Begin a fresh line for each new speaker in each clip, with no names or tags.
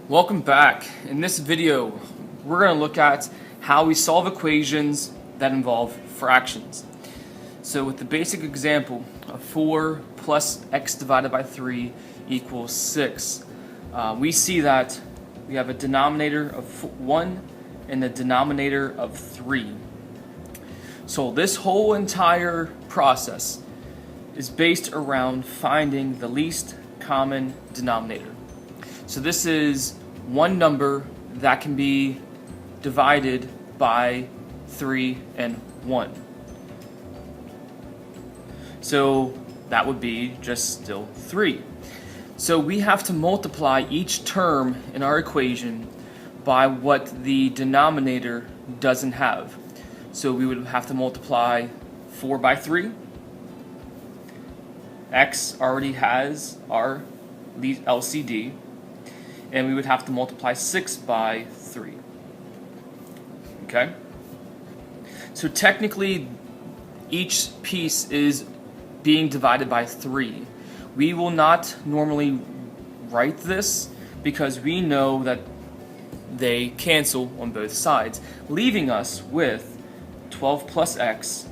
Welcome back. In this video, we're going to look at how we solve equations that involve fractions. So with the basic example of 4 plus x divided by 3 equals 6, we see that we have a denominator of 1 and a denominator of 3. So this whole entire process is based around finding the least common denominator. So this is one number that can be divided by 3 and 1. So that would be just still 3. So we have to multiply each term in our equation by what the denominator doesn't have. So we would have to multiply 4 by 3. X already has our LCD. And we would have to multiply 6 by 3. Okay? So technically, each piece is being divided by 3. We will not normally write this because we know that they cancel on both sides, leaving us with 12 plus x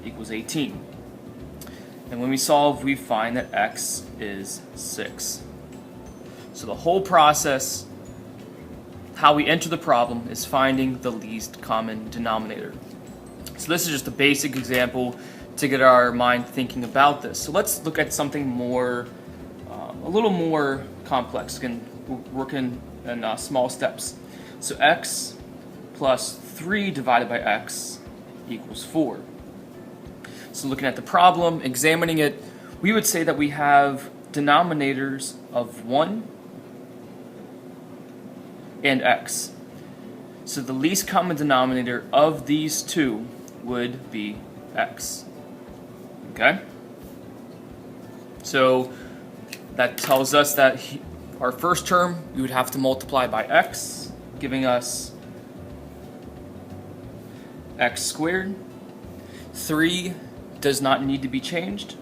equals 18. And when we solve, we find that x is 6. So the whole process, how we enter the problem, is finding the least common denominator. So this is just a basic example to get our mind thinking about this. So let's look at something more, a little more complex, working in small steps. So x plus 3 divided by x equals 4. So looking at the problem, examining it, we would say that we have denominators of 1 and x. So the least common denominator of these two would be x. Okay? So that tells us that our first term we would have to multiply by x, giving us x squared. 3 does not need to be changed.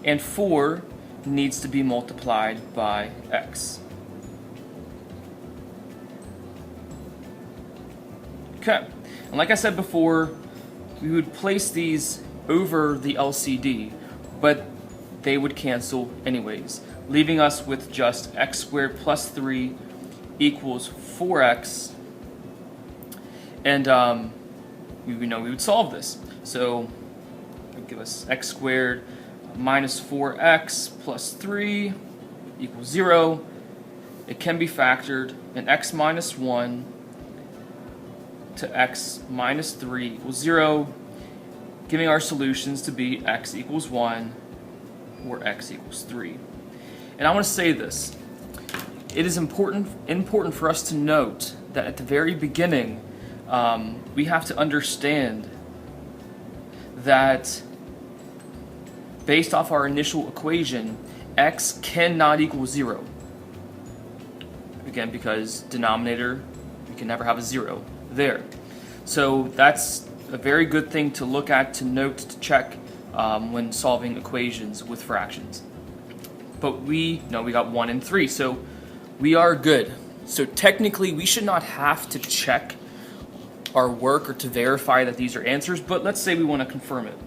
And 4 needs to be multiplied by x. Okay, and like I said before, we would place these over the LCD, but they would cancel anyways, leaving us with just x squared plus 3 equals 4x, and we would solve this. So it would give us x squared minus 4x plus 3 equals 0. It can be factored, and x minus 1 to x minus 3 equals 0, giving our solutions to be x equals 1 or x equals 3. And I want to say this. It is important for us to note that at the very beginning, we have to understand that based off our initial equation, x cannot equal 0. Again, because denominator, we can never have a 0 there. So that's a very good thing to look at, to note, to check when solving equations with fractions. But we got 1 and 3, so we are good. So technically we should not have to check our work or to verify that these are answers, but let's say we want to confirm it.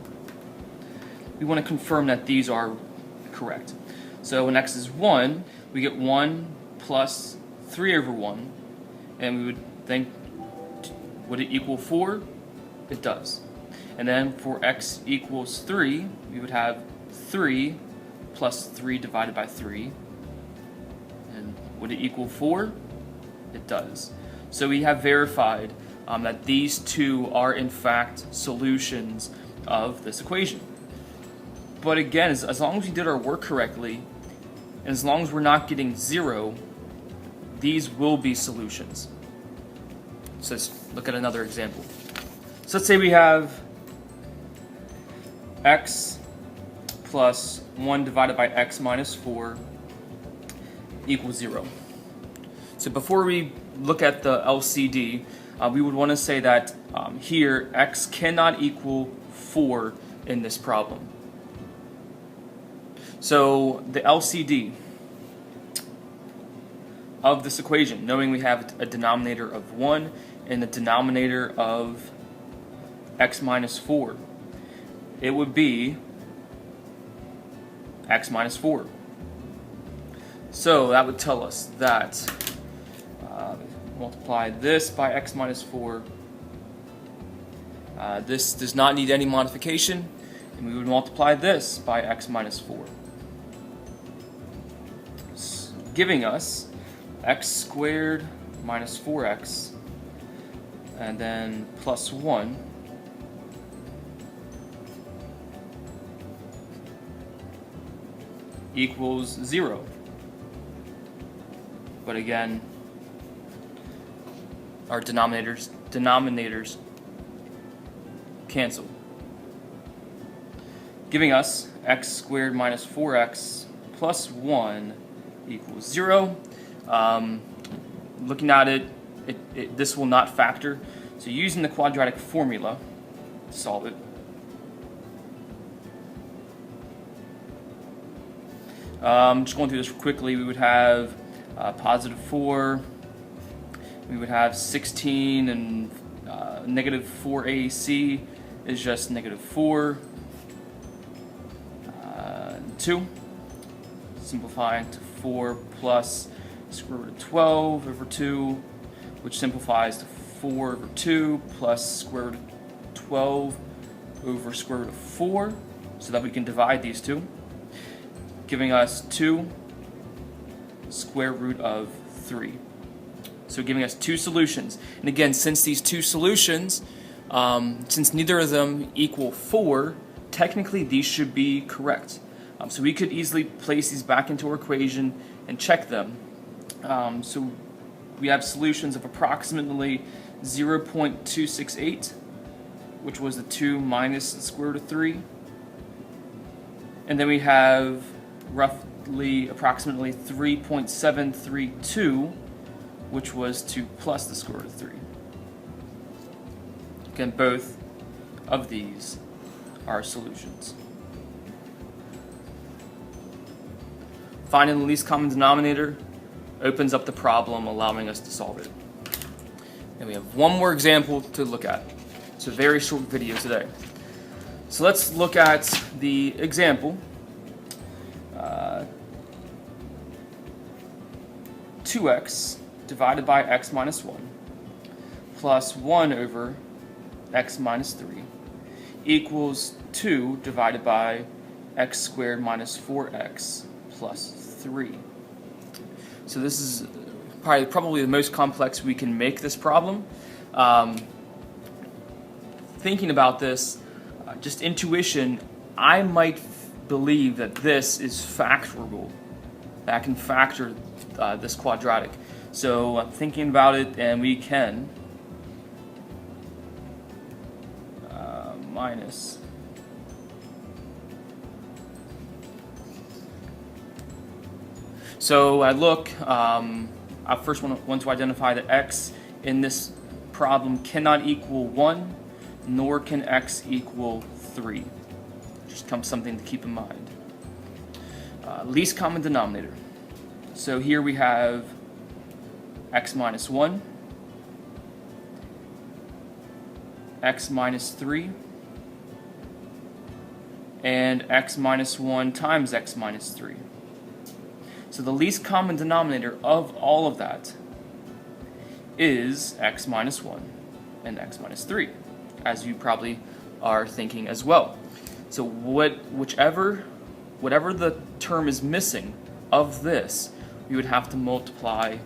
We want to confirm that these are correct. So when x is 1, we get 1 plus 3 over 1, and we would think, would it equal 4? It does. And then for x equals 3, we would have 3 plus 3 divided by 3. And would it equal 4? It does. So we have verified that these two are in fact solutions of this equation. But again, as long as we did our work correctly, and as long as we're not getting 0, these will be solutions. So let's look at another example. So let's say we have x plus 1 divided by x minus 4 equals 0. So before we look at the LCD, we would want to say that here x cannot equal 4 in this problem. So the LCD, of this equation, knowing we have a denominator of 1 and a denominator of x minus 4. It would be x minus 4. So that would tell us that multiply this by x minus 4. This does not need any modification, and we would multiply this by x minus 4, giving us x squared minus 4x, and then plus 1 equals 0. But again, our denominators cancel, giving us x squared minus 4x plus 1 equals 0. Looking at it, this will not factor. So using the quadratic formula to solve it, just going through this quickly, we would have positive 4, we would have 16, and negative 4ac is just negative 4, 2, simplifying to 4 plus square root of 12 over 2, which simplifies to 4 over 2 plus square root of 12 over square root of 4, so that we can divide these two, giving us 2 square root of 3. So giving us two solutions. And again, since these two solutions, since neither of them equal 4, technically these should be correct. So we could easily place these back into our equation and check them. So we have solutions of approximately 0.268, which was the 2 minus the square root of 3. And then we have roughly approximately 3.732, which was 2 plus the square root of 3. Again, both of these are solutions. Finding the least common denominator opens up the problem, allowing us to solve it. And we have one more example to look at. It's a very short video today. So let's look at the example. 2x divided by x minus 1 plus 1 over x minus 3 equals 2 divided by x squared minus 4x plus 3. So this is probably the most complex we can make this problem. Thinking about this, just intuition, I might believe that this is factorable. That I can factor this quadratic. So I'm thinking about it, and we can minus so I look, I first want to identify that x in this problem cannot equal 1, nor can x equal 3. Just something to keep in mind. Least common denominator. So here we have x minus 1, x minus 3, and x minus 1 times x minus 3. So the least common denominator of all of that is x minus 1 and x minus 3, as you probably are thinking as well. So whatever the term is missing of this, we would have to multiply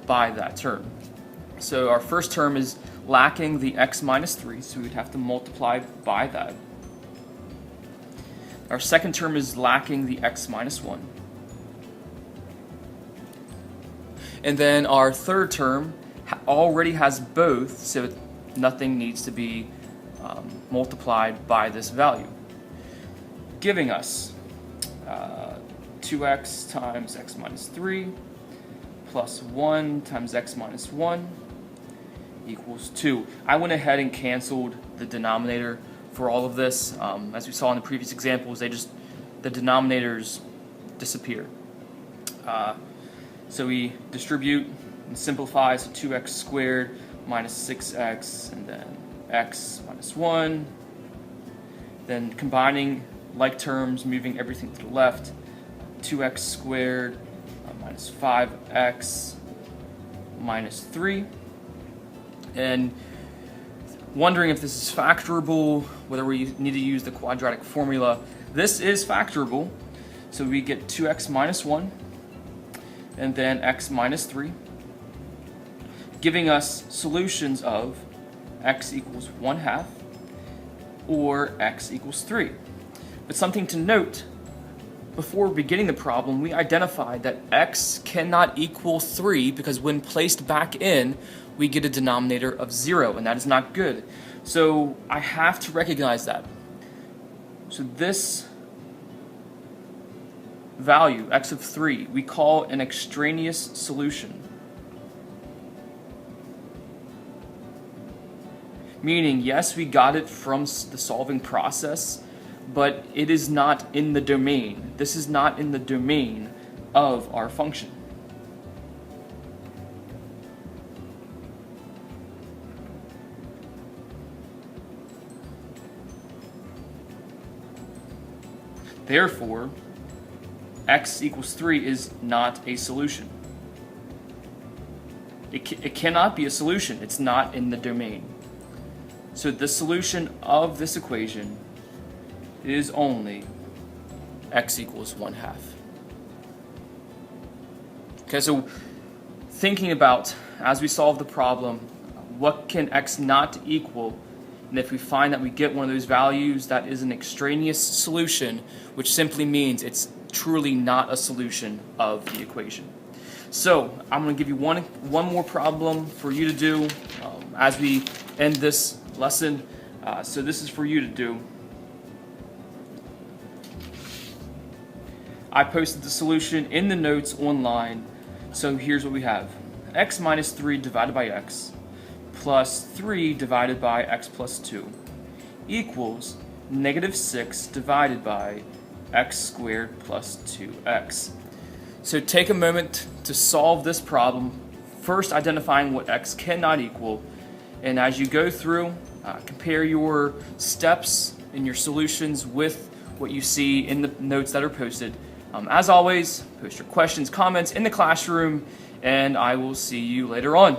by that term. So our first term is lacking the x minus 3, so we would have to multiply by that. Our second term is lacking the x minus 1. And then our third term already has both, so nothing needs to be multiplied by this value, giving us 2x times x minus 3 plus 1 times x minus 1 equals 2. I went ahead and canceled the denominator for all of this. As we saw in the previous examples, the denominators disappear. So we distribute and simplify, so 2x squared minus 6x, and then x minus 1. Then combining like terms, moving everything to the left, 2x squared minus 5x minus 3. And wondering if this is factorable, whether we need to use the quadratic formula. This is factorable, so we get 2x minus 1, and then x minus 3, giving us solutions of x equals 1/2 or x equals 3. But something to note, before beginning the problem, we identified that x cannot equal 3 because when placed back in, we get a denominator of 0, and that is not good. So I have to recognize that. So this value, x of 3, we call an extraneous solution. Meaning, yes, we got it from the solving process, but it is not in the domain. This is not in the domain of our function. Therefore, x equals 3 is not a solution. It cannot be a solution. It's not in the domain. So the solution of this equation is only x equals 1/2. Okay, so thinking about, as we solve the problem, what can x not equal? And if we find that we get one of those values, that is an extraneous solution, which simply means it's truly not a solution of the equation. So I'm going to give you one more problem for you to do as we end this lesson. So this is for you to do. I posted the solution in the notes online. So here's what we have. X minus 3 divided by x plus 3 divided by x plus 2 equals -6 divided by x squared plus 2x. So take a moment to solve this problem, first identifying what x cannot equal, and as you go through, compare your steps and your solutions with what you see in the notes that are posted. As always, post your questions, comments in the classroom, and I will see you later on.